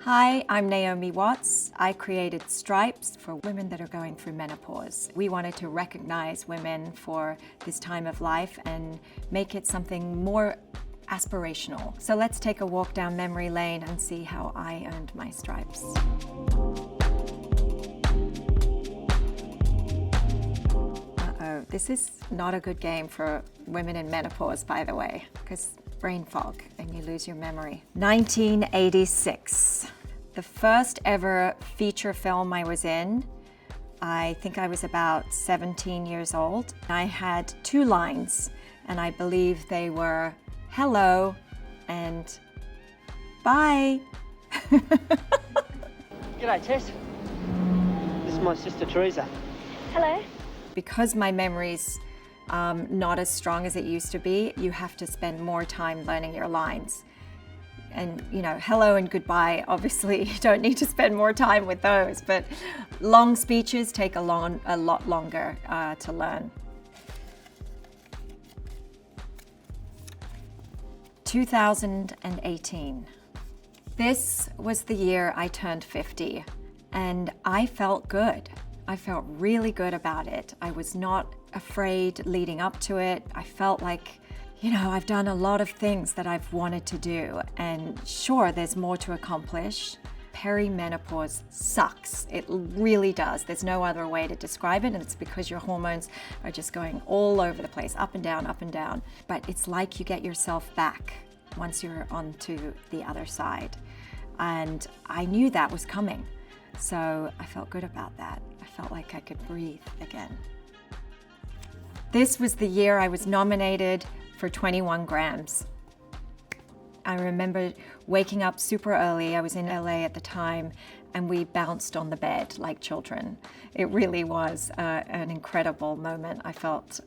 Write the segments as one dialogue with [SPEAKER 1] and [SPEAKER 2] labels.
[SPEAKER 1] Hi, I'm Naomi Watts. I created Stripes for women that are going through menopause. We wanted to recognize women for this time of life and make it something more aspirational. So let's take a walk down memory lane and see how I earned my stripes. Uh-oh, this is not a good game for women in menopause, by the way, because brain fog and you lose your memory. 1986. The first ever feature film I was in, I think I was about 17 years old. I had 2 lines, and I believe they were hello and bye.
[SPEAKER 2] G'day, Tess. This is my sister Teresa.
[SPEAKER 3] Hello.
[SPEAKER 1] Because my memory's not as strong as it used to be, you have to spend more time learning your lines. And you know, hello and goodbye, obviously you don't need to spend more time with those, but long speeches take a lot longer to learn. 2018. This was the year I turned 50, and I felt good. I felt really good about it. I was not afraid leading up to it. I felt like, you know, I've done a lot of things that I've wanted to do, and sure, there's more to accomplish. Perimenopause sucks. It really does. There's no other way to describe it, and it's because your hormones are just going all over the place, up and down, up and down. But it's like you get yourself back once you're onto the other side. And I knew that was coming, so I felt good about that. I felt like I could breathe again. This was the year I was nominated for 21 grams. I remember waking up super early. I was in LA at the time, and we bounced on the bed like children. It really was an incredible moment. I felt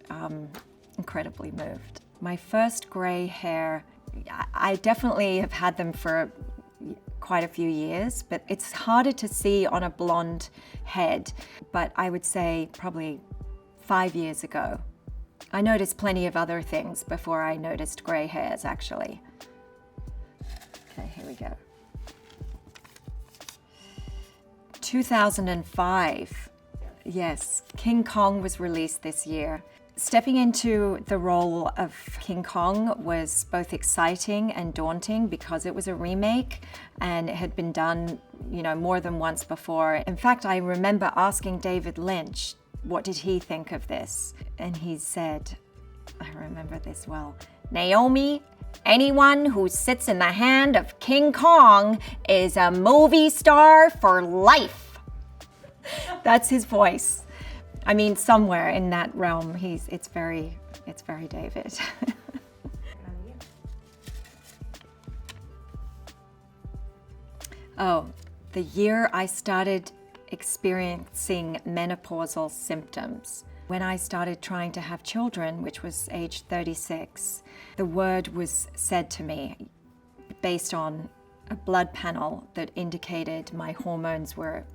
[SPEAKER 1] incredibly moved. My first gray hair, I definitely have had them for quite a few years, but it's harder to see on a blonde head. But I would say probably 5 years ago. I noticed plenty of other things before I noticed gray hairs, actually. Okay, here we go. 2005. Yes, King Kong was released this year. Stepping into the role of King Kong was both exciting and daunting because it was a remake and it had been done, you know, more than once before. In fact, I remember asking David Lynch, what did he think of this? And he said, I remember this well, Naomi, anyone who sits in the hand of King Kong is a movie star for life. That's his voice. I mean, somewhere in that realm, it's very David. Oh, the year I started experiencing menopausal symptoms. When I started trying to have children, which was age 36, the word was said to me based on a blood panel that indicated my hormones were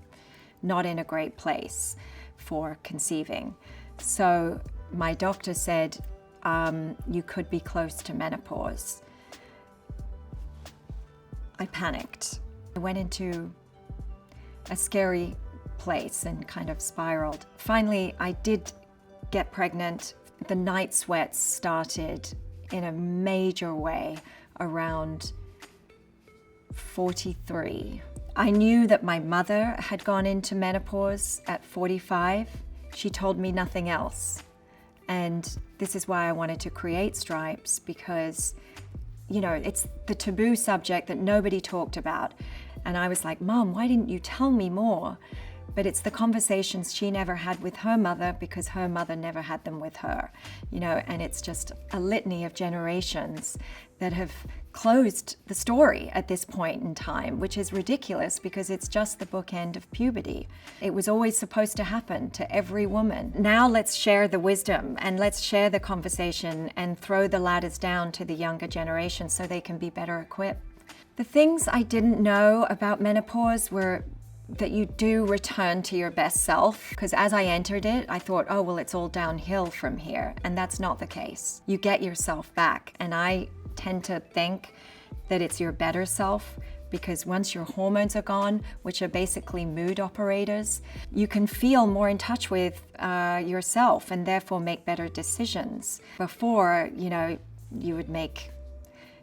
[SPEAKER 1] not in a great place for conceiving. So my doctor said, you could be close to menopause. I panicked. I went into a scary place and kind of spiraled. Finally, I did get pregnant. The night sweats started in a major way around 43. I knew that my mother had gone into menopause at 45. She told me nothing else. And this is why I wanted to create Stripes, because, you know, it's the taboo subject that nobody talked about. And I was like, Mom, why didn't you tell me more? But it's the conversations she never had with her mother because her mother never had them with her, you know, and it's just a litany of generations that have closed the story at this point in time, which is ridiculous because it's just the bookend of puberty. It was always supposed to happen to every woman. Now let's share the wisdom and let's share the conversation and throw the ladders down to the younger generation so they can be better equipped. The things I didn't know about menopause were that you do return to your best self, because as I entered it, I thought, oh, well, it's all downhill from here. And that's not the case. You get yourself back. And I tend to think that it's your better self because once your hormones are gone, which are basically mood operators, you can feel more in touch with yourself and therefore make better decisions. Before,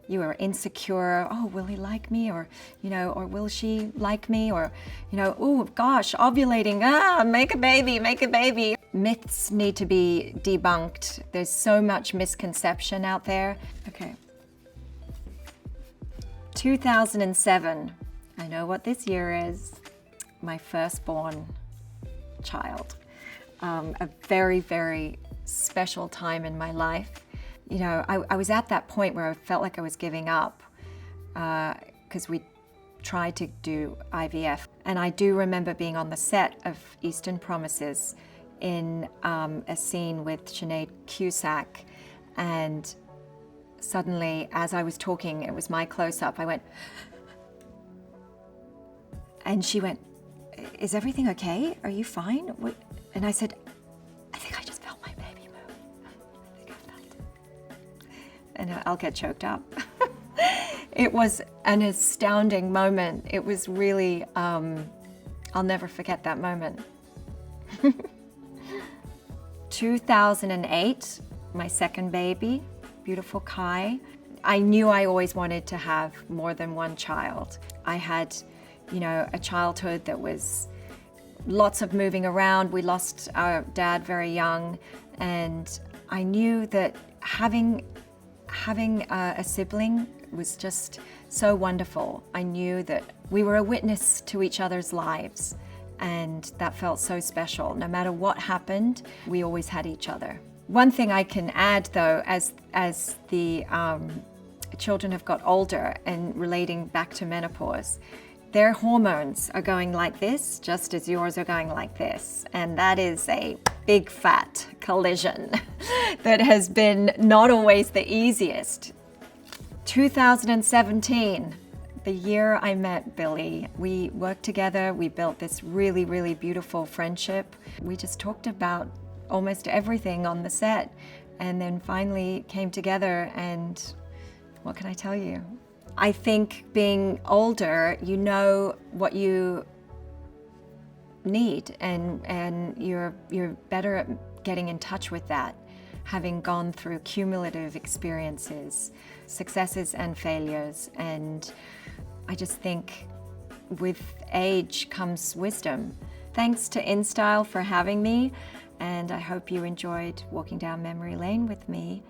[SPEAKER 1] you were insecure. Oh, will he like me? Or, or will she like me? Or, oh gosh, ovulating, make a baby. Myths need to be debunked. There's so much misconception out there. Okay. 2007, I know what this year is. My firstborn child. A very, very special time in my life. I was at that point where I felt like I was giving up because we tried to do IVF. And I do remember being on the set of Eastern Promises in a scene with Sinead Cusack, and suddenly, as I was talking, it was my close-up, I went, and she went, is everything okay? Are you fine? And I said, I think I just felt my baby move. And I'll get choked up. It was an astounding moment. It was really, I'll never forget that moment. 2008, my second baby, beautiful Kai. I knew I always wanted to have more than one child. I had, a childhood that was lots of moving around. We lost our dad very young, and I knew that having a sibling was just so wonderful. I knew that we were a witness to each other's lives, and that felt so special. No matter what happened, we always had each other. One thing I can add, though, as the children have got older and relating back to menopause, their hormones are going like this, just as yours are going like this. And that is a big fat collision that has been not always the easiest. 2017, the year I met Billy. We worked together, we built this really, really beautiful friendship. We just talked about almost everything on the set, and then finally came together, and what can I tell you? I think being older, you know what you need, and you're better at getting in touch with that, having gone through cumulative experiences, successes and failures. And I just think with age comes wisdom. Thanks to InStyle for having me, and I hope you enjoyed walking down memory lane with me.